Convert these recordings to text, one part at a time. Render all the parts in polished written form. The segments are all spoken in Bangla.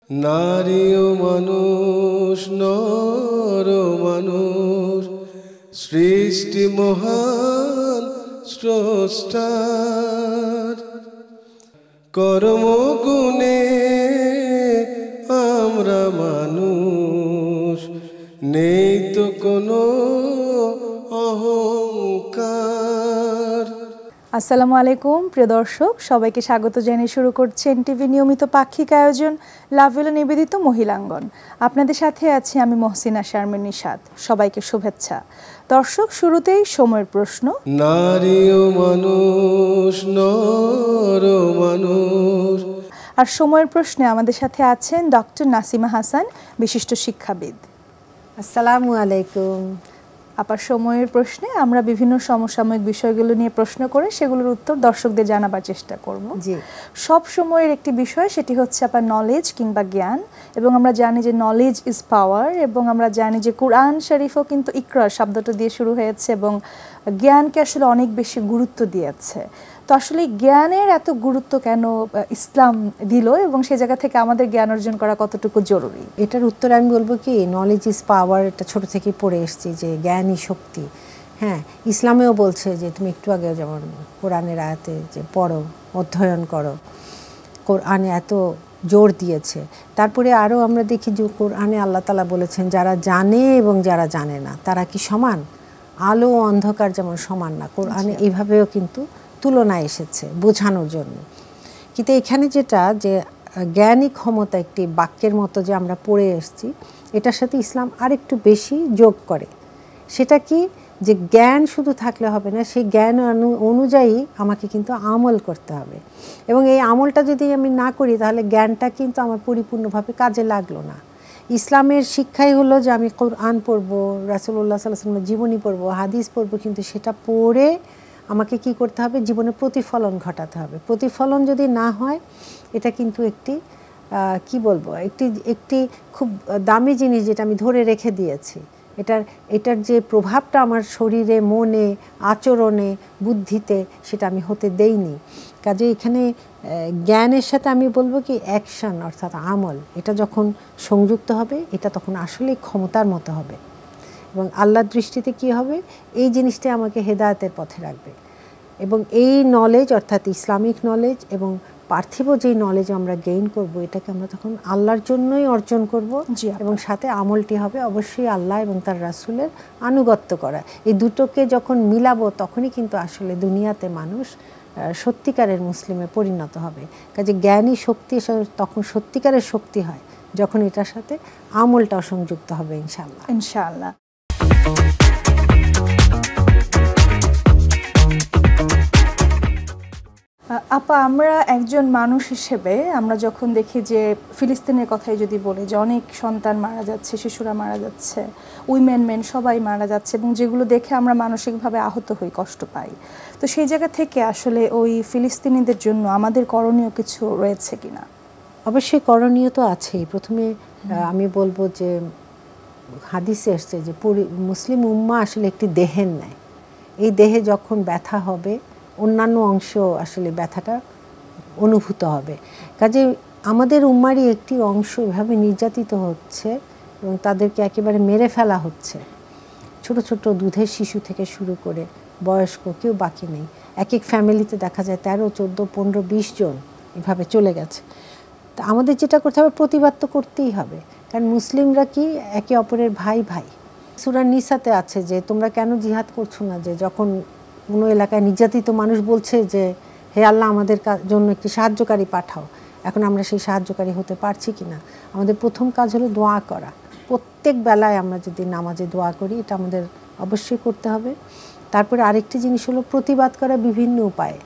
নারী ও মানুষ, নর ও মানুষ, সৃষ্টি মহান স্রষ্টার। কর্মগুণে আমরা মানুষ, নেই তো কোনো অহংকার। আসসালামু আলাইকুম প্রিয় দর্শক, সবাইকে স্বাগত জানিয়ে শুরু করছে এনটিভি নিয়মিত পাক্ষিক আয়োজন লাভেলো নিবেদিত মহিলাঙ্গন। আপনাদের সাথে আছি আমি মহসিনা শারমিন নিশাত। সবাইকে শুভেচ্ছা। দর্শক, শুরুতেই সময়ের প্রশ্ন। নারী ও মানুষ, নর ও মানুষ। আর সময়ের প্রশ্নে আমাদের সাথে আছেন ডক্টর নাসিমা হাসান, বিশিষ্ট শিক্ষাবিদ। আসসালামু আলাইকুম। আপার সময়ের প্রশ্নে আমরা বিভিন্ন সমসাময়িক বিষয়গুলো নিয়ে প্রশ্ন করে সেগুলোর উত্তর দর্শকদের জানাবার চেষ্টা করব। জি, সব সময়ের একটি বিষয়, সেটি হচ্ছে আপনার নলেজ কিংবা জ্ঞান। এবং আমরা জানি যে নলেজ ইজ পাওয়ার, এবং আমরা জানি যে কুরআন শরীফও কিন্তু ইকরা শব্দটা দিয়ে শুরু হয়েছে এবং জ্ঞানকে আসলে অনেক বেশি গুরুত্ব দিয়েছে। তো আসলে জ্ঞানের এত গুরুত্ব কেন ইসলাম দিল, এবং সে জায়গা থেকে আমাদের জ্ঞান অর্জন করা কতটুকু জরুরি? এটার উত্তর আমি বলবো কি, নলেজ ইজ পাওয়ার। এটা ছোট থেকেই পড়ে এসেছি যে জ্ঞানই শক্তি। হ্যাঁ, ইসলামেও বলছে যে তুমি একটু আগে যেমন কোরআনের আয়াতে যে পড়ো, অধ্যয়ন করো, কোরআনে এত জোর দিয়েছে। তারপরে আরও আমরা দেখি যে কোরআনে আল্লাহ তাআলা বলেছেন যারা জানে এবং যারা জানে না তারা কি সমান? আলো ও অন্ধকার যেমন সমান না, কোরআনে এইভাবেও কিন্তু তুলনা এসেছে বোঝানোর জন্য। কিন্তু এখানে যেটা যে জ্ঞানী ক্ষমতা একটি বাক্যের মতো যে আমরা পড়ে এসেছি, এটার সাথে ইসলাম আরেকটু বেশি যোগ করে। সেটা কি, যে জ্ঞান শুধু থাকলে হবে না, সেই জ্ঞান অনুযায়ী আমাকে কিন্তু আমল করতে হবে। এবং এই আমলটা যদি আমি না করি তাহলে জ্ঞানটা কিন্তু আমার পরিপূর্ণভাবে কাজে লাগলো না। ইসলামের শিক্ষাই হলো যে আমি কোরআন পড়বো, রাসূলুল্লাহ সাল্লাল্লাহু আলাইহি ওয়াসাল্লামের জীবনী পড়বো, হাদিস পড়বো, কিন্তু সেটা পড়ে আমাকে কি করতে হবে? জীবনে প্রতিফলন ঘটাতে হবে। প্রতিফলন যদি না হয়, এটা কিন্তু একটি কি বলবো, একটি খুব দামি জিনিস যেটা আমি ধরে রেখে দিয়েছি। এটার যে প্রভাবটা আমার শরীরে, মনে, আচরণে, বুদ্ধিতে, সেটা আমি হতে দেইনি। কাজে এখানে জ্ঞানের সাথে আমি বলবো কি অ্যাকশন, অর্থাৎ আমল, এটা যখন সংযুক্ত হবে, এটা তখন আসলেই ক্ষমতার মতো হবে। এবং আল্লাহর দৃষ্টিতে কি হবে? এই জিনিসটা আমাকে হেদায়েতের পথে রাখবে। এবং এই নলেজ, অর্থাৎ ইসলামিক নলেজ এবং পার্থিব যেই নলেজ আমরা গেইন করব, এটাকে আমরা তখন আল্লাহর জন্যই অর্জন করব। এবং সাথে আমলটি হবে অবশ্যই আল্লাহ এবং তার রাসূলের আনুগত্য করা। এই দুটোকে যখন মিলাবো, তখনই কিন্তু আসলে দুনিয়াতে মানুষ সত্যিকারের মুসলিমে পরিণত হবে। কাজে জ্ঞানী শক্তি তখন সত্যিকারের শক্তি হয় যখন এটার সাথে আমলটাও সংযুক্ত হবে, ইনশাআল্লাহ। ইনশাআল্লাহ। আপা, আমরা একজন মানুষ হিসেবে আমরা যখন দেখি যে ফিলিস্তিনের কথাই যদি বলি, যে অনেক সন্তান মারা যাচ্ছে, শিশুরা মারা যাচ্ছে, মেন সবাই মারা যাচ্ছে, এবং যেগুলো দেখে আমরা মানসিকভাবে আহত হই, কষ্ট পাই। তো সেই জায়গা থেকে আসলে ওই ফিলিস্তিনিদের জন্য আমাদের করণীয় কিছু রয়েছে কিনা? অবশ্যই করণীয় তো আছেই। প্রথমে আমি বলবো যে হাদিসে এসছে যে মুসলিম উম্মাহ আসলে একটি দেহের ন্যায়। এই দেহে যখন ব্যথা হবে, অন্যান্য অংশ আসলে ব্যথাটা অনুভূত হবে। কাজে আমাদের উম্মারই একটি অংশ এভাবে নির্যাতিত হচ্ছে এবং তাদেরকে একেবারে মেরে ফেলা হচ্ছে। ছোট ছোট দুধের শিশু থেকে শুরু করে বয়স্ক কেউ বাকি নেই। এক এক ফ্যামিলিতে দেখা যায় 13, 14, 15, 20 জন এভাবে চলে গেছে। তা আমাদের যেটা করতে হবে, প্রতিবাদ তো করতেই হবে, কারণ মুসলিমরা কি একে অপরের ভাই ভাই। সূরা নিসাতে আছে যে তোমরা কেন জিহাদ করছো না, যে যখন কোনো এলাকায় নির্যাতিত মানুষ বলছে যে হে আল্লাহ, আমাদের জন্য একটি সাহায্যকারী পাঠাও। এখন আমরা সেই সাহায্যকারী হতে পারছি কি না? আমাদের প্রথম কাজ হলো দোয়া করা। প্রত্যেক বেলায় আমরা যদি নামাজে দোয়া করি, এটা আমাদের অবশ্যই করতে হবে। তারপরে আরেকটি জিনিস হলো প্রতিবাদ করা বিভিন্ন উপায়ে।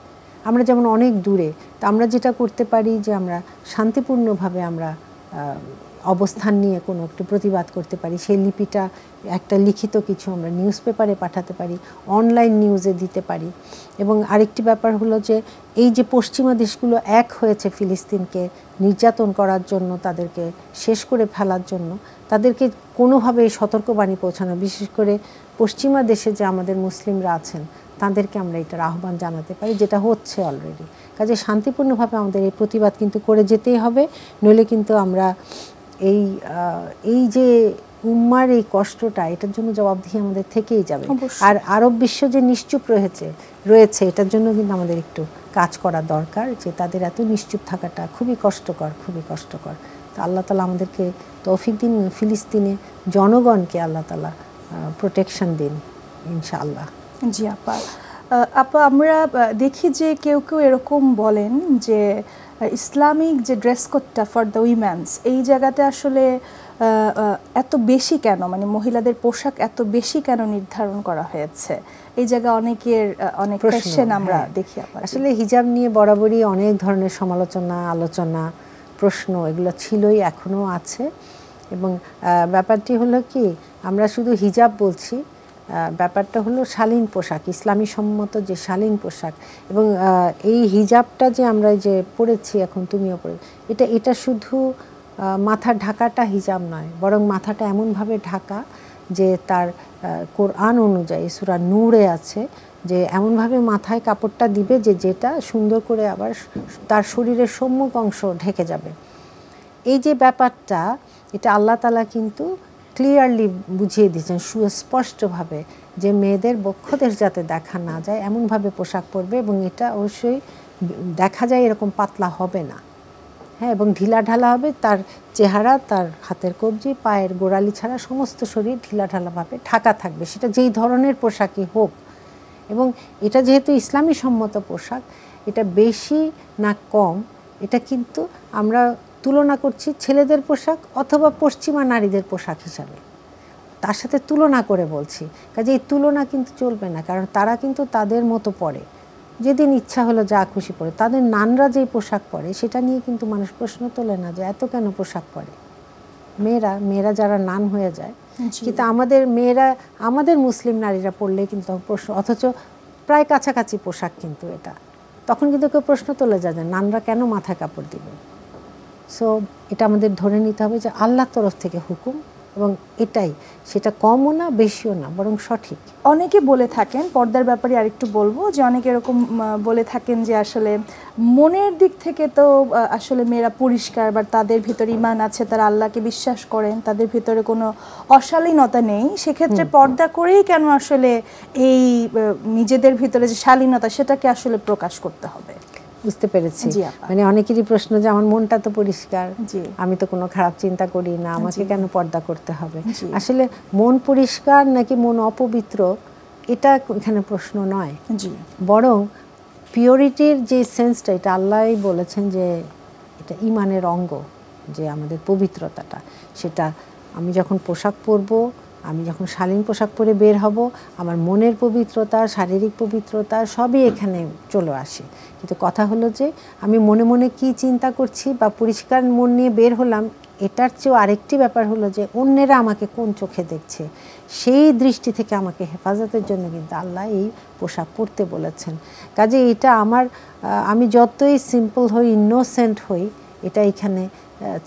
আমরা যেমন অনেক দূরে, তা আমরা যেটা করতে পারি যে আমরা শান্তিপূর্ণভাবে আমরা অবস্থান নিয়ে কোনো একটু প্রতিবাদ করতে পারি। সেই লিপিটা একটা লিখিত কিছু আমরা নিউজ পেপারে পাঠাতে পারি, অনলাইন নিউজে দিতে পারি। এবং আরেকটি ব্যাপার হলো যে এই যে পশ্চিমা দেশগুলো এক হয়েছে ফিলিস্তিনকে নির্যাতন করার জন্য, তাদেরকে শেষ করে ফেলার জন্য, তাদেরকে কোনোভাবে সতর্কবাণী পৌঁছানো, বিশেষ করে পশ্চিমা দেশে যে আমাদের মুসলিমরা আছেন তাদেরকে আমরা এটার আহ্বান জানাতে পারি, যেটা হচ্ছে অলরেডি। কাজে শান্তিপূর্ণভাবে আমাদের এই প্রতিবাদ কিন্তু করে যেতেই হবে, নইলে কিন্তু আমরা এই যে উম্মার এই কষ্টটা, এটার জন্য জবাবদিহি আমাদের থেকেই যাবে। আর আরব বিশ্ব যে নিশ্চুপ রয়েছে এটার জন্য কিন্তু আমাদের একটু কাজ করা দরকার, যে তাদের এত নিশ্চুপ থাকাটা খুবই কষ্টকর, খুবই কষ্টকর। তো আল্লাহ তাআলা আমাদেরকে তৌফিক দিন, ফিলিস্তিনে জনগণকে আল্লাহ তাআলা প্রোটেকশন দিন ইনশাআল্লাহ। জি আপা, আমরা দেখি যে কেউ কেউ এরকম বলেন যে ইসলামিক যে ড্রেস কোডটা ফর দ্য উইমেন্স, এই জায়গাতে আসলে এত বেশি কেন, মানে মহিলাদের পোশাক এত বেশি কেন নির্ধারণ করা হয়েছে? এই জায়গায় অনেকের অনেক কোশ্চেন আমরা দেখি। আসলে হিজাব নিয়ে বরাবরই অনেক ধরনের সমালোচনা, আলোচনা, প্রশ্ন এগুলো ছিলই, এখনও আছে। এবং ব্যাপারটি হলো কি, আমরা শুধু হিজাব বলছি, ব্যাপারটা হলো শালীন পোশাক, ইসলামী সম্মত যে শালীন পোশাক। এবং এই হিজাবটা যে আমরা যে পড়েছি এখন, তুমিও পড়ে, এটা শুধু মাথার ঢাকাটা হিজাব নয়, বরং মাথাটা এমনভাবে ঢাকা যে তার কোরআন অনুযায়ী সূরা নূরে আছে যে এমনভাবে মাথায় কাপড়টা দিবে যে যেটা সুন্দর করে আবার তার শরীরের সম্মুখ অংশ ঢেকে যাবে। এই যে ব্যাপারটা, এটা আল্লাহ তাআলা কিন্তু ক্লিয়ারলি বুঝিয়ে দিয়েছেন সুস্পষ্টভাবে, যে মেয়েদের বক্ষদেশ যাতে দেখা না যায় এমনভাবে পোশাক পরবে, এবং এটা অবশ্যই দেখা যায় এরকম পাতলা হবে না, হ্যাঁ, এবং ঢিলা ঢালা হবে। তার চেহারা, তার হাতের কবজি, পায়ের গোড়ালি ছাড়া সমস্ত শরীর ঢিলা ঢালাভাবে ঢাকা থাকবে, সেটা যেই ধরনের পোশাকই হোক। এবং এটা যেহেতু ইসলামী সম্মত পোশাক, এটা বেশি না কম, এটা কিন্তু আমরা তুলনা করছি ছেলেদের পোশাক অথবা পশ্চিমা নারীদের পোশাক হিসাবে, তার সাথে তুলনা করে বলছি। কাজে এই তুলনা কিন্তু চলবে না, কারণ তারা কিন্তু তাদের মতো পরে, যেদিন ইচ্ছা হলো যা খুশি পরে। তাদের নানরা যেই পোশাক পরে সেটা নিয়ে কিন্তু মানুষ প্রশ্ন তোলে না যে এত কেন পোশাক পরে মেয়েরা যারা নান হয়ে যায়। কিন্তু আমাদের মুসলিম নারীরা পরলে কিন্তু প্রশ্ন, অথচ প্রায় কাছাকাছি পোশাক কিন্তু এটা, তখন কিন্তু কেউ প্রশ্ন তোলে যায় যে নানরা কেন মাথায় কাপড় দিবে। সো এটা আমাদের ধরে নিতে হবে যে আল্লাহর তরফ থেকে হুকুম, এবং এটাই, সেটা কমও না বেশিও না, বরং সঠিক। অনেকে বলে থাকেন, পর্দার ব্যাপারে আরেকটু বলবো, যে অনেকে এরকম বলে থাকেন যে আসলে মনের দিক থেকে তো আসলে মেয়েরা পরিষ্কার, বা তাদের ভিতরে ঈমান আছে, তারা আল্লাহকে বিশ্বাস করেন, তাদের ভিতরে কোনো অশালীনতা নেই, সেক্ষেত্রে পর্দা করেই কেন আসলে এই নিজেদের ভিতরে যে শালীনতা সেটাকে আসলে প্রকাশ করতে হবে? বুঝতে পেরেছি। মানে অনেকেরই প্রশ্ন যে আমার মনটা তো পরিষ্কার, আমি তো কোনো খারাপ চিন্তা করি না, আমাকে কেন পর্দা করতে হবে? আসলে মন পরিষ্কার নাকি মন অপবিত্র, এটা এখানে প্রশ্ন নয়, বরং পিওরিটির যে সেন্সটা, এটা আল্লাহই বলেছেন যে এটা ঈমানের অঙ্গ, যে আমাদের পবিত্রতাটা, সেটা আমি যখন পোশাক পরবো, আমি যখন শালীন পোশাক পরে বের হব, আমার মনের পবিত্রতা, শারীরিক পবিত্রতা সবই এখানে চলে আসে। কিন্তু কথা হলো যে আমি মনে মনে কি চিন্তা করছি, বা পরিষ্কার মন নিয়ে বের হলাম, এটার চেয়েও আরেকটি ব্যাপার হলো যে অন্যেরা আমাকে কোন চোখে দেখছে, সেই দৃষ্টি থেকে আমাকে হেফাজতের জন্য কিন্তু আল্লাহ এই পোশাক পরতে বলেছেন। কাজে এটা আমি যতই সিম্পল হই, ইনোসেন্ট হই, এটা এখানে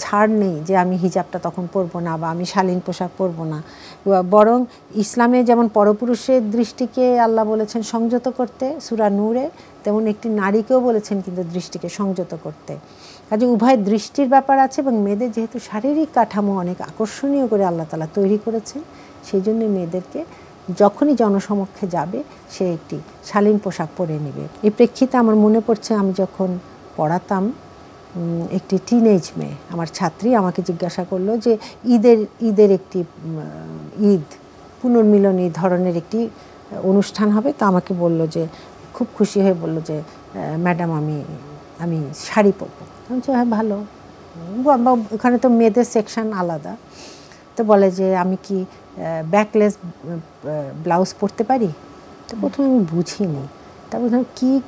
ছাড় নেই যে আমি হিজাবটা তখন পরবো না, বা আমি শালীন পোশাক পরবো না। বরং ইসলামে যেমন পরপুরুষের দৃষ্টিকে আল্লাহ বলেছেন সংযত করতে সূরা নূরে, তেমন একটি নারীকেও বলেছেন কিন্তু দৃষ্টিকে সংযত করতে। কাজে উভয় দৃষ্টির ব্যাপার আছে, এবং মেয়েদের যেহেতু শারীরিক কাঠামো অনেক আকর্ষণীয় করে আল্লাহ তাআলা তৈরি করেছেন, সেই জন্য মেয়েদেরকে যখনই জনসমক্ষে যাবে সে একটি শালীন পোশাক পরে নেবে। এই প্রেক্ষিতে আমার মনে পড়ছে, আমি যখন পড়াতাম, একটি টিনেজ মেয়ে, আমার ছাত্রী, আমাকে জিজ্ঞাসা করলো যে ঈদের একটি ঈদ পুনর্মিলনী ধরনের একটি অনুষ্ঠান হবে, তো আমাকে বলল যে, খুব খুশি হয়ে বলল যে ম্যাডাম আমি শাড়ি পরবো। আমি বলছি হ্যাঁ ভালো, ওখানে তো মেয়েদের সেকশন আলাদা। তো বলে যে আমি কি ব্যাকলেস ব্লাউজ পরতে পারি? তো প্রথমে আমি বুঝিনি, তারপর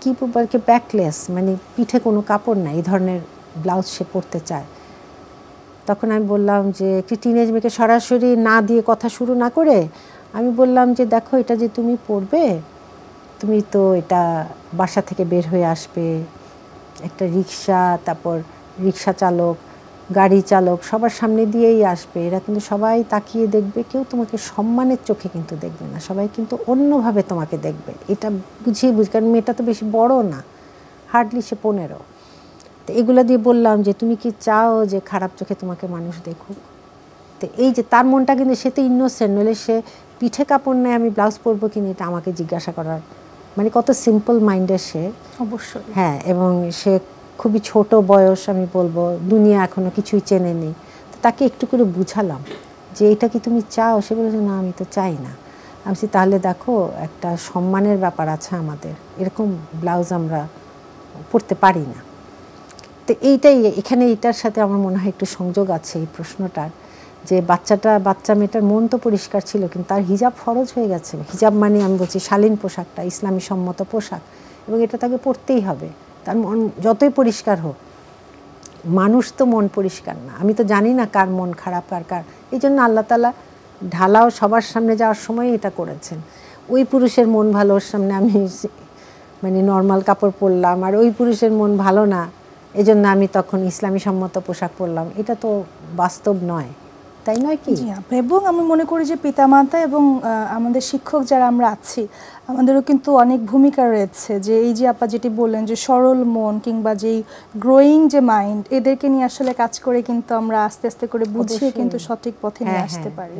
কি পরবে, ব্যাকলেস মানে পিঠে কোনো কাপড় নাই, এই ধরনের ব্লাউজ সে পরতে চায়। তখন আমি বললাম যে একটি টিনেজ মেয়েকে সরাসরি না দিয়ে কথা শুরু না করে আমি বললাম যে দেখো, এটা যে তুমি পরবে, তুমি তো এটা বাসা থেকে বের হয়ে আসবে, একটা রিক্সা, তারপর রিক্সা চালক গাড়ি চালক সবার সামনে দিয়েই আসবে, এরা কিন্তু সবাই তাকিয়ে দেখবে, কেউ তোমাকে সম্মানের চোখে কিন্তু দেখবে না, সবাই কিন্তু অন্যভাবে তোমাকে দেখবে। এটা বুঝিয়ে কারণ মেয়েটা তো বেশি বড় না, হার্ডলি সে 15। তো এগুলো দিয়ে বললাম যে তুমি কি চাও যে খারাপ চোখে তোমাকে মানুষ দেখুক? তো এই যে তার মনটা কিন্তু, সে তো ইনোসেন্ট, নইলে সে পিঠে কাপড় নেয় আমি ব্লাউজ পরবো কিনা এটা আমাকে জিজ্ঞাসা করার, মানে কত সিম্পল মাইন্ডের সে। অবশ্যই। হ্যাঁ, এবং সে খুবই ছোট বয়স, আমি বলবো দুনিয়া এখনো কিছুই চেনে নেই। তো তাকে একটু করে বুঝালাম যে এটা কি তুমি চাও? সে বলেছে না আমি তো চাই না। আমি বলছি তাহলে দেখো একটা সম্মানের ব্যাপার আছে আমাদের, এরকম ব্লাউজ আমরা পরতে পারি না। তো এইটাই এখানে, এইটার সাথে আমার মনে হয় একটু সংযোগ আছে এই প্রশ্নটার, যে বাচ্চা মেয়েটার মন তো পরিষ্কার ছিল, কিন্তু তার হিজাব ফরজ হয়ে গেছে। হিজাব মানে আমি বলছি শালীন পোশাকটা, ইসলামী সম্মত পোশাক, এবং এটা তাকে পরতেই হবে। তার মন যতই পরিষ্কার হোক, মানুষ তো মন পরিষ্কার না, আমি তো জানি না কার মন খারাপ আর কার। এই জন্য আল্লাহ তাআলা ঢালাও সবার সামনে যাওয়ার সময় এটা করেছেন। ওই পুরুষের মন ভালো, ওর সামনে আমি মানে নর্মাল কাপড় পরলাম, আর ওই পুরুষের মন ভালো না, এজন্য আমি তখন ইসলামী সম্মত পোশাক পরলাম। এটা তো বাস্তব নয়, তাই নয় কি? জি আপা, এবং আমি মনে করি যে পিতামাতা এবং আমাদের শিক্ষক যারা আমরা আছি, আমাদেরও কিন্তু অনেক ভূমিকা রয়েছে। যে এই যে আপা যেটি বললেন যে সরল মন কিংবা যেই গ্রোয়িং যে মাইন্ড, এদেরকে নিয়ে আসলে কাজ করে কিন্তু আমরা আস্তে আস্তে করে বুঝিয়ে কিন্তু সঠিক পথে নিয়ে আসতে পারি।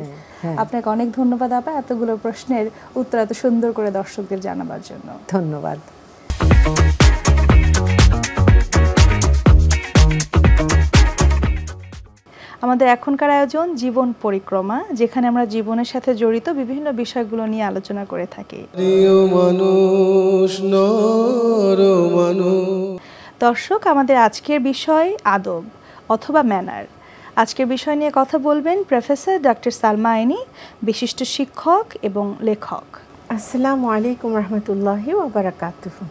আপনাকে অনেক ধন্যবাদ আপা এতগুলো প্রশ্নের উত্তর এত সুন্দর করে দর্শকদের জানাবার জন্য। ধন্যবাদ। আমাদের এখনকার আয়োজন জীবন পরিক্রমা, যেখানে আমরা জীবনের সাথে জড়িত বিভিন্ন বিষয়গুলো নিয়ে আলোচনা করে থাকি। দর্শক, আমাদের আজকের বিষয় আদব অথবা ম্যানার। আজকের বিষয় নিয়ে কথা বলবেন প্রফেসর ডক্টর সালমা আইনি, বিশিষ্ট শিক্ষক এবং লেখক। আসসালামু আলাইকুম রহমতুল্লাহি ওয়া বারাকাতুহু।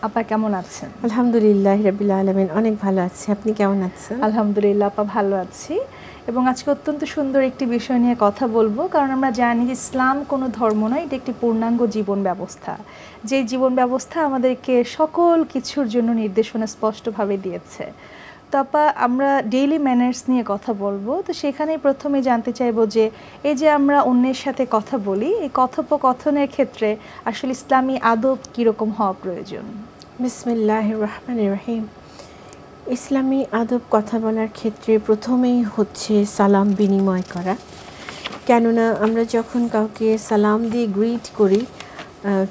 আপা কেমন আছেন? আলহামদুলিল্লাহ রাব্বিল আলামিন, অনেক ভালো আছি। আপনি কেমন আছেন? আলহামদুলিল্লাহ আপা, ভালো আছি। এবং আজকে অত্যন্ত সুন্দর একটি বিষয় নিয়ে কথা বলবো, কারণ আমরা জানি যে ইসলাম কোনো ধর্ম নয়, এটা একটি পূর্ণাঙ্গ জীবন ব্যবস্থা। যে জীবন ব্যবস্থা আমাদেরকে সকল কিছুর জন্য নির্দেশনা স্পষ্টভাবে দিয়েছে। তো আপা, আমরা ডেইলি ম্যানার্স নিয়ে কথা বলবো। তো সেখানেই প্রথমে জানতে চাইবো যে এই যে আমরা অন্যের সাথে কথা বলি, এই কথোপকথনের ক্ষেত্রে আসলে ইসলামী আদব কীরকম হওয়া প্রয়োজন? বিসমিল্লাহির রহমানির রহিম। ইসলামী আদব কথা বলার ক্ষেত্রে প্রথমেই হচ্ছে সালাম বিনিময় করা। কেননা আমরা যখন কাউকে সালাম দিয়ে গ্রিট করি,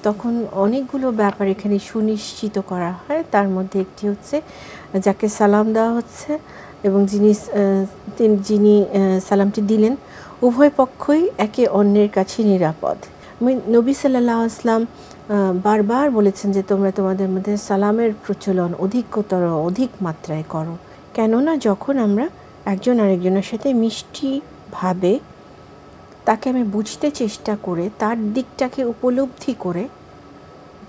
তখন অনেকগুলো ব্যাপার এখানে সুনিশ্চিত করা হয়। তার মধ্যে একটি হচ্ছে যাকে সালাম দেওয়া হচ্ছে এবং যিনি সালামটি দিলেন, উভয় পক্ষই একে অন্যের কাছে নিরাপদ। নবী সাল্লাল্লাহু আলাইহি ওয়াসাল্লাম বারবার বলেছেন যে তোমরা তোমাদের মধ্যে সালামের প্রচলন অধিক মাত্রায় করো। কেননা যখন আমরা একজন আরেকজনের সাথে মিষ্টিভাবে তাকে আমি বুঝতে চেষ্টা করে, তার দিকটাকে উপলব্ধি করে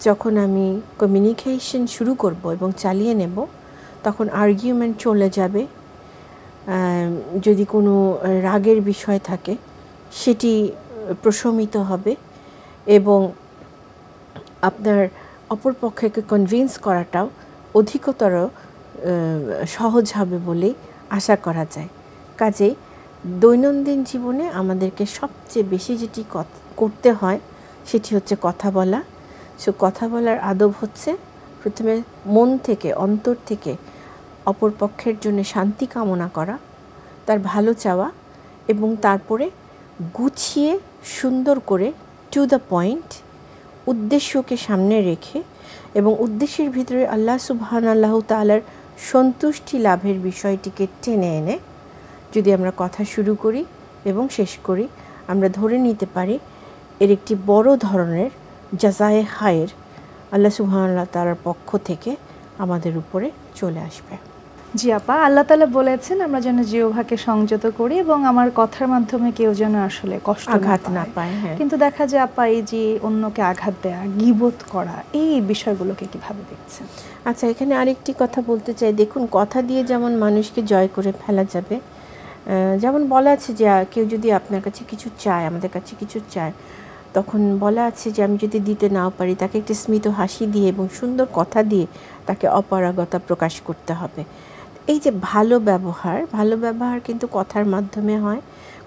যখন আমি কমিউনিকেশন শুরু করব এবং চালিয়ে নেব, তখন আর্গুমেন্ট চলে যাবে। যদি কোনো রাগের বিষয় থাকে সেটি প্রশমিত হবে এবং আপনার অপর পক্ষকে কনভিন্স করাটাও অধিকতর সহজ হবে বলেই আশা করা যায়। কাজেই দৈনন্দিন জীবনে আমাদেরকে সবচেয়ে বেশি যেটি করতে হয় সেটি হচ্ছে কথা বলা। সো কথা বলার আদব হচ্ছে প্রথমে মন থেকে, অন্তর থেকে অপর পক্ষের জন্য শান্তি কামনা করা, তার ভালো চাওয়া, এবং তারপরে গুছিয়ে সুন্দর করে টু দ্য পয়েন্ট উদ্দেশ্যকে সামনে রেখে এবং উদ্দেশ্যের ভিতরে আল্লাহ সুবহানাহু তাআলার সন্তুষ্টি লাভের বিষয়টিকে টেনে এনে যদি আমরা কথা শুরু করি এবং শেষ করি, আমরা ধরে নিতে পারি এর একটি বড় ধরনের জাযায়ে খায়ের আল্লাহ সুবহানাহু তাআলার পক্ষ থেকে আমাদের উপরে চলে আসবে। জি আপা, আল্লাহ তাআলা বলেছেন আমরা যেন জিহ্বাকে সংযত করি এবং আমার কথার মাধ্যমে কেউ যেন আসলে আঘাত না পায়। কিন্তু দেখা যায় আপা, এই যে অন্যকে আঘাত দেয়া, গীবত করা, এই বিষয়গুলোকে কিভাবে দেখছেন? আচ্ছা, এখানে আরেকটি কথা বলতে চাই। দেখুন, কথা দিয়ে যেমন মানুষকে জয় করে ফেলা যাবে, যেমন বলা আছে যে কেউ যদি আপনার কাছে কিছু চায়, আমাদের কাছে কিছু চায়, তখন বলা আছে যে আমি যদি দিতে নাও পারি, তাকে একটি স্মিত হাসি দিয়ে এবং সুন্দর কথা দিয়ে তাকে অপারগতা প্রকাশ করতে হবে। এই যে ভালো ব্যবহার কিন্তু কথার মাধ্যমে হয়,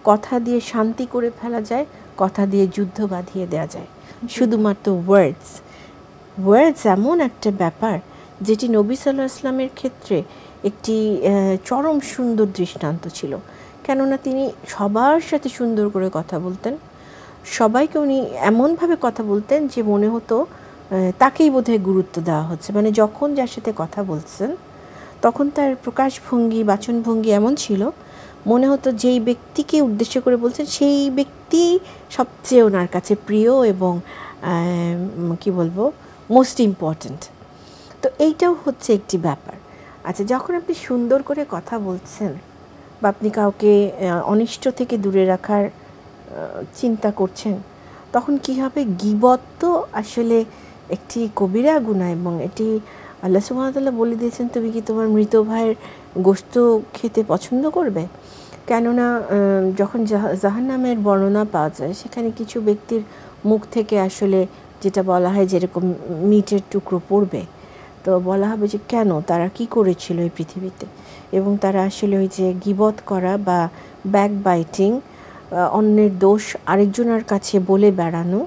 কথা দিয়ে শান্তি করে ফেলা যায়, কথা দিয়ে যুদ্ধ বাঁধিয়ে দেওয়া যায়। শুধুমাত্র ওয়ার্ডস এমন একটা ব্যাপার যেটি নবী সাল্লাল্লাহু আলাইহি ওয়াসাল্লামের ক্ষেত্রে একটি চরম সুন্দর দৃষ্টান্ত ছিল। কেননা তিনি সবার সাথে সুন্দর করে কথা বলতেন, সবাইকে উনি এমনভাবে কথা বলতেন যে মনে হতো তাকেই বোধহয় গুরুত্ব দেওয়া হচ্ছে। মানে যখন যার সাথে কথা বলছেন তখন তার প্রকাশভঙ্গি, বাচনভঙ্গি এমন ছিল মনে হতো যেই ব্যক্তিকে উদ্দেশ্য করে বলছেন সেই ব্যক্তি সবচেয়ে ওনার কাছে প্রিয় এবং কি বলবো, মোস্ট ইম্পর্ট্যান্ট। তো এইটাও হচ্ছে একটি ব্যাপার। আচ্ছা, যখন আপনি সুন্দর করে কথা বলছেন বা আপনি কাউকে অনিষ্ট থেকে দূরে রাখার চিন্তা করছেন, তখন কি হবে, গীবত তো আসলে একটি কবিরা গুনাহ এবং এটি আল্লাহ সুবহানাহু ওয়া তাআলা বলে দিয়েছেন, তুমি কি তোমার মৃত ভাইয়ের গোশত খেতে পছন্দ করবে? কেননা যখন জাহান্নামের বর্ণনা পাওয়া যায় সেখানে কিছু ব্যক্তির মুখ থেকে আসলে যেটা বলা হয় যেরকম মিটের টুকরো পড়বে, তো বলা হবে যে কেন, তারা কি করেছিল এই পৃথিবীতে, এবং তারা আসলে ওই যে গীবত করা বা ব্যাক বাইটিং, অন্যের দোষ আরেকজনের কাছে বলে বেড়ানো,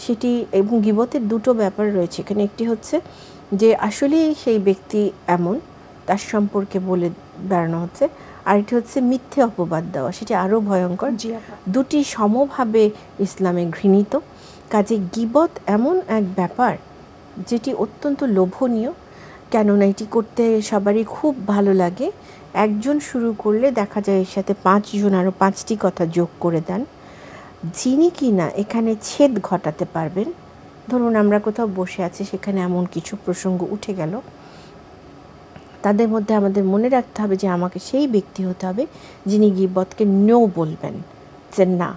সেটি, এবং গীবতের দুটো ব্যাপার রয়েছে এখানে। একটি হচ্ছে যে আসলেই সেই ব্যক্তি এমন, তার সম্পর্কে বলে বেড়ানো হচ্ছে, আরেকটি হচ্ছে মিথ্যে অপবাদ দেওয়া, সেটি আরও ভয়ঙ্কর। দুটি সমভাবে ইসলামে ঘৃণিত। কাজে গীবত এমন এক ব্যাপার যেটি অত্যন্ত লোভনীয়, কেননা এটি করতে সবারই খুব ভালো লাগে। একজন শুরু করলে দেখা যায় এর সাথে 5 জন আরও 5টি কথা যোগ করে দেন, যিনি কি না এখানে ছেদ ঘটাতে পারবেন। ধরুন আমরা কোথাও বসে আছি, সেখানে এমন কিছু প্রসঙ্গ উঠে গেল, তাদের মধ্যে আমাদের মনে রাখতে হবে যে আমাকে সেই ব্যক্তি হতে হবে যিনি গীবতকে নো বলবেন, যে না,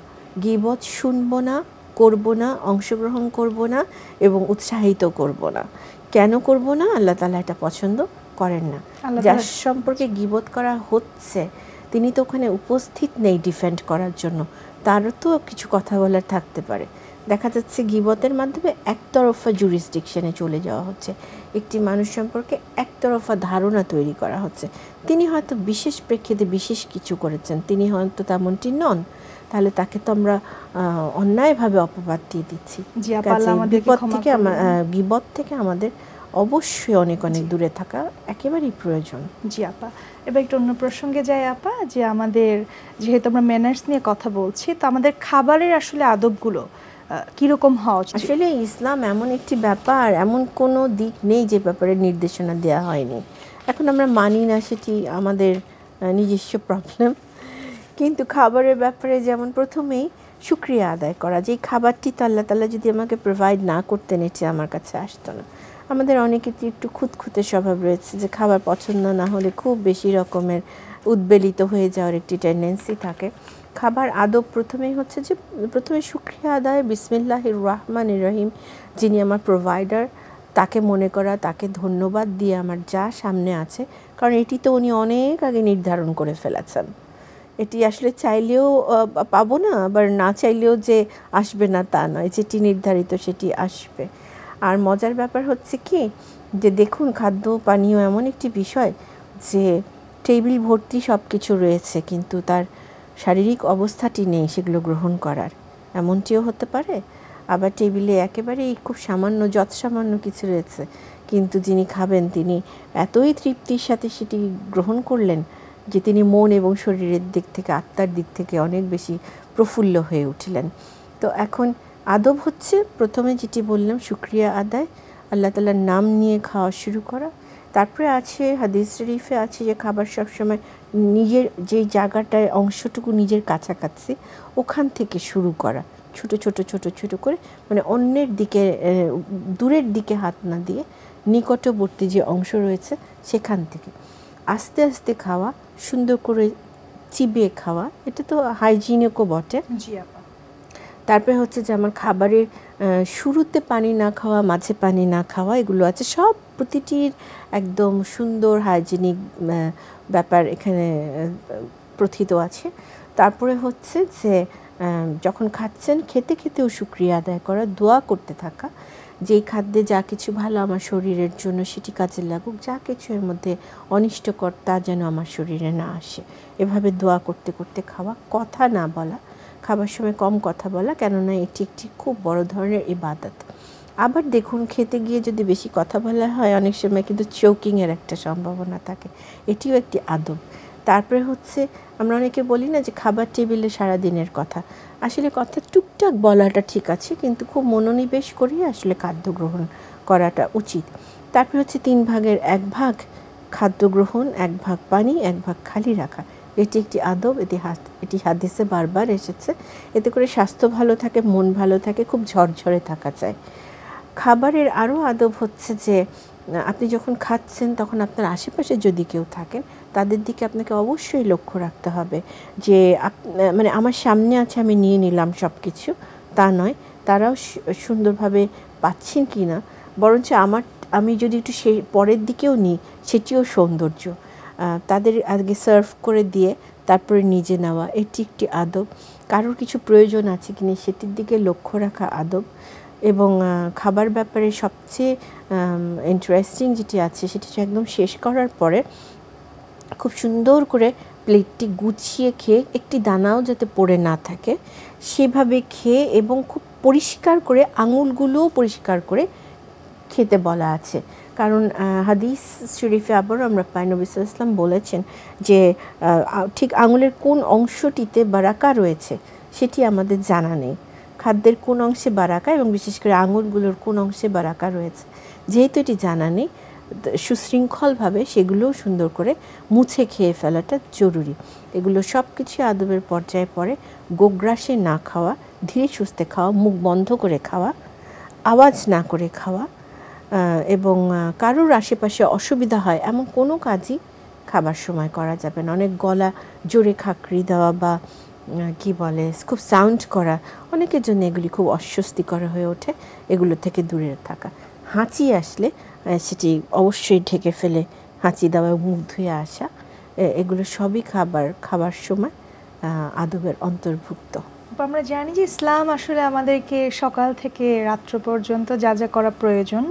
গীবত শুনবো না, করব না, অংশগ্রহণ করব না এবং উৎসাহিত করব না। কেন করব না? আল্লাহ তাআলা এটা পছন্দ করেন না। যার সম্পর্কে গীবত করা হচ্ছে তিনি তো ওখানে উপস্থিত নেই ডিফেন্ড করার জন্য, তারও তো কিছু কথা বলার থাকতে পারে। দেখা যাচ্ছে গীবতের মাধ্যমে একতরফা জুরিসডিকশনে চলে যাওয়া হচ্ছে, একটি মানুষ সম্পর্কে একতরফা ধারণা তৈরি করা হচ্ছে। তিনি হয়তো বিশেষ প্রেক্ষিতে বিশেষ কিছু করেছেন, তিনি হয়তো তেমনটি নন, তাহলে তাকে তো আমরা অন্যায়ভাবে অপবাদ দিয়ে দিচ্ছি। গীবত থেকে আমাদের অবশ্যই অনেক অনেক দূরে থাকা একেবারেই প্রয়োজন। জি আপা, এবার একটু অন্য প্রসঙ্গে যাই আপা, যে আমাদের যেহেতু আমরা ম্যানার্স নিয়ে কথা বলছি, তো আমাদের খাবারের আসলে আদবগুলো কীরকম হওয়া উচিত? আসলে ইসলাম এমন একটি ব্যাপার, এমন কোনো দিক নেই যে ব্যাপারে নির্দেশনা দেওয়া হয়নি। এখন আমরা মানি না, সেটি আমাদের নিজস্ব প্রবলেম। কিন্তু খাবারের ব্যাপারে যেমন প্রথমেই শুকরিয়া আদায় করা, যে খাবারটি তো আল্লাহ তাআলা যদি আমাকে প্রোভাইড না করতেন এটি আমার কাছে আসতো না। আমাদের অনেকের একটু খুঁতখুঁতে স্বভাব রয়েছে, যে খাবার পছন্দ না হলে খুব বেশি রকমের উদ্বেলিত হয়ে যাওয়ার একটি টেন্ডেন্সি থাকে। খাবার আদব প্রথমেই হচ্ছে যে প্রথমে শুকরিয়া আদায়, বিসমিল্লাহির রহমানির রহিম, যিনি আমার প্রোভাইডার তাকে মনে করা, তাকে ধন্যবাদ দিয়ে আমার যা সামনে আছে, কারণ এটি তো উনি অনেক আগে নির্ধারণ করে ফেলেছেন। এটি আসলে চাইলেও পাবো না, আবার না চাইলেও যে আসবে না তা নয়, যেটি নির্ধারিত সেটি আসবে। আর মজার ব্যাপার হচ্ছে কি, যে দেখুন খাদ্য পানীয় এমন একটি বিষয় যে টেবিল ভর্তি সব কিছু রয়েছে, কিন্তু তার শারীরিক অবস্থাটি নেই সেগুলো গ্রহণ করার, এমনটিও হতে পারে। আবার টেবিলে একেবারেই খুব সামান্য, যৎসামান্য কিছু রয়েছে, কিন্তু যিনি খাবেন তিনি এতই তৃপ্তির সাথে সেটি গ্রহণ করলেন যে তিনি মন এবং শরীরের দিক থেকে, আত্মার দিক থেকে অনেক বেশি প্রফুল্ল হয়ে উঠলেন। তো এখন আদব হচ্ছে প্রথমে যেটি বললাম শুকরিয়া আদায়, আল্লাহ তাআলার নাম নিয়ে খাওয়া শুরু করা। তারপরে আছে হাদিস শরীফে আছে যে খাবার সবসময় নিজের যেই জায়গাটায় অংশটুকু নিজের কাছাকাছি ওখান থেকে শুরু করা, ছোট ছোট ছোট ছোট করে, মানে অন্যের দিকে, দূরের দিকে হাত না দিয়ে নিকটবর্তী যে অংশ রয়েছে সেখান থেকে আস্তে আস্তে খাওয়া, সুন্দর করে চিবিয়ে খাওয়া, এটা তো হাইজিনিকও বটে। জি আপা। তারপরে হচ্ছে যে আমার খাবারের শুরুতে পানি না খাওয়া, মাঝে পানি না খাওয়া, এগুলো আছে সব, প্রতিটির একদম সুন্দর হাইজিনিক ব্যাপার এখানে প্রথিত আছে। তারপরে হচ্ছে যে যখন খাচ্ছেন খেতে খেতেও শুকরিয়া আদায় করা, দোয়া করতে থাকা, যেই খাদ্যে যা কিছু ভালো আমার শরীরের জন্য সেটি কাজে লাগুক, যা কিছু এর মধ্যে অনিষ্টকর তা যেন আমার শরীরে না আসে। এভাবে দোয়া করতে করতে খাওয়া, কথা না বলা, খাবার সময় কম কথা বলা, কেননা এটি একটি খুব বড় ধরনের ইবাদত। আবার দেখুন, খেতে গিয়ে যদি বেশি কথা বলা হয় অনেক সময় কিন্তু চোকিংয়ের একটা সম্ভাবনা থাকে, এটিও একটি আদব। তারপরে হচ্ছে আমরা অনেকে বলি না যে খাবার টেবিলে সারাদিনের কথা, আসলে কথা টুকটাক বলাটা ঠিক আছে, কিন্তু খুব মনোনিবেশ করেই আসলে খাদ্য গ্রহণ করাটা উচিত। তারপরে হচ্ছে 3 ভাগের 1 ভাগ খাদ্য গ্রহণ, 1 ভাগ পানি, 1 ভাগ খালি রাখা, এটি একটি আদব। এটি হাদিসে বারবার এসেছে। এতে করে স্বাস্থ্য ভালো থাকে, মন ভালো থাকে, খুব ঝরঝরে থাকা যায়। খাবারের আরও আদব হচ্ছে যে আপনি যখন খাচ্ছেন তখন আপনার আশেপাশে যদি কেউ থাকেন তাদের দিকে আপনাকে অবশ্যই লক্ষ্য রাখতে হবে যে মানে আমার সামনে আছে আমি নিয়ে নিলাম সব কিছু, তা নয়, তারাও সুন্দরভাবে পাচ্ছেন কি না, বরঞ্চ আমি যদি একটু সেই পরের দিকেও নিই সেটিও সৌন্দর্য। তাদের আগে সার্ভ করে দিয়ে তারপরে নিজে নেওয়া, এটি একটি আদব। কারোর কিছু প্রয়োজন আছে কিনা সেটির দিকে লক্ষ্য রাখা আদব। এবং খাবার ব্যাপারে সবচেয়ে ইন্টারেস্টিং যেটি আছে সেটি হচ্ছে একদম শেষ করার পরে খুব সুন্দর করে প্লেটটি গুছিয়ে খেয়ে একটি দানাও যাতে পড়ে না থাকে সেভাবে খেয়ে, এবং খুব পরিষ্কার করে আঙুলগুলোও পরিষ্কার করে খেতে বলা আছে। কারণ হাদিস শরীফে আবারও আমরা পাই, নবী সাল্লাল্লাহু আলাইহি ওয়াসাল্লাম বলেছেন যে ঠিক আঙুলের কোন অংশটিতে বারাকা রয়েছে সেটি আমাদের জানা নেই। খাদ্যের কোন অংশে বারাকা এবং বিশেষ করে আঙুলগুলোর কোন অংশে বারাকা রয়েছে যেহেতু এটি জানা নেই, সুশৃঙ্খলভাবে সেগুলোও সুন্দর করে মুছে খেয়ে ফেলাটা জরুরি। এগুলো সব কিছু আদবের পর্যায়ে পড়ে। গোগ্রাসে না খাওয়া, ধীরে সুস্থে খাওয়া, মুখ বন্ধ করে খাওয়া, আওয়াজ না করে খাওয়া, এবং কারোর আশেপাশে অসুবিধা হয় এমন কোনো কাজই খাবার সময় করা যাবে না। অনেক গলা জোরে খাকরি দেওয়া বা কি বলে খুব সাউন্ড করা, অনেকের জন্য এগুলি খুব অস্বস্তিকর হয়ে ওঠে, এগুলো থেকে দূরে থাকা। হাঁচি আসলে সেটি অবশ্যই ঢেকে ফেলে হাঁচি দেওয়া, মুখ ধুয়ে আসা, এগুলো সবই খাবার সময় আদবের অন্তর্ভুক্ত। আমরা জানি যে ইসলাম আসলে আমাদেরকে সকাল থেকে রাত্র পর্যন্ত যা যা করা প্রয়োজন,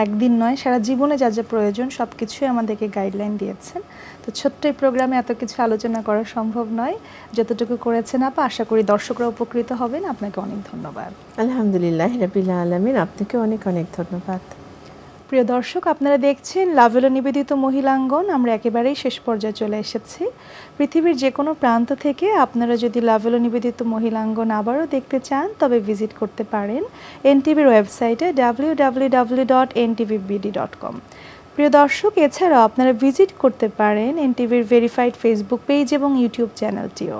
একদিন নয় সারা জীবনে যা যা প্রয়োজন সব কিছুই আমাদেরকে গাইডলাইন দিয়েছেন। তো ছোট্ট এই প্রোগ্রামে এত কিছু আলোচনা করা সম্ভব নয়, যতটুকু করেছেন আপা আশা করি দর্শকরা উপকৃত হবেন। আপনাকে অনেক ধন্যবাদ। আলহামদুলিল্লাহ রাব্বিল আলামিন, আপনাকে অনেক অনেক ধন্যবাদ। প্রিয় দর্শক, আপনারা দেখছেন লাভ এলো নিবেদিত মহিলাঙ্গন। আমরা একেবারেই শেষ পর্যায়ে চলে এসেছি। পৃথিবীর যে কোনো প্রান্ত থেকে আপনারা যদি লাভ এলো নিবেদিত মহিলাঙ্গন আবারও দেখতে চান তবে ভিজিট করতে পারেন এনটিভির ওয়েবসাইটে www.ntvbd.com। প্রিয় দর্শক, এছাড়াও আপনারা ভিজিট করতে পারেন এনটিভির ভেরিফাইড ফেসবুক পেজ এবং ইউটিউব চ্যানেলটিও।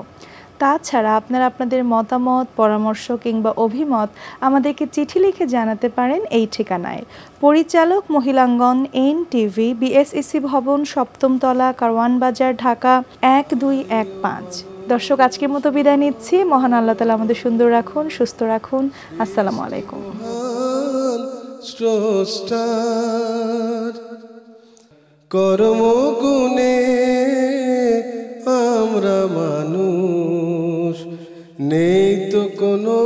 তাছাড়া আপনারা আপনাদের মতামত, পরামর্শ কিংবা অভিমত আমাদেরকে চিঠি লিখে জানাতে পারেন এই ঠিকানায়। পরিচালক মহিলাঙ্গন NTV, BSEC ভবন, 7ম তলা, কারওয়ান বাজার, ঢাকা 1215। দর্শক, আজকের মতো বিদায় নিচ্ছি। মহান আল্লাহ তাআলা আমাদের সুন্দর রাখুন, সুস্থ রাখুন। আসসালামু আলাইকুম। স্রষ্টার কর্মগুণে আমরা মানুষ, নেই তো কোনো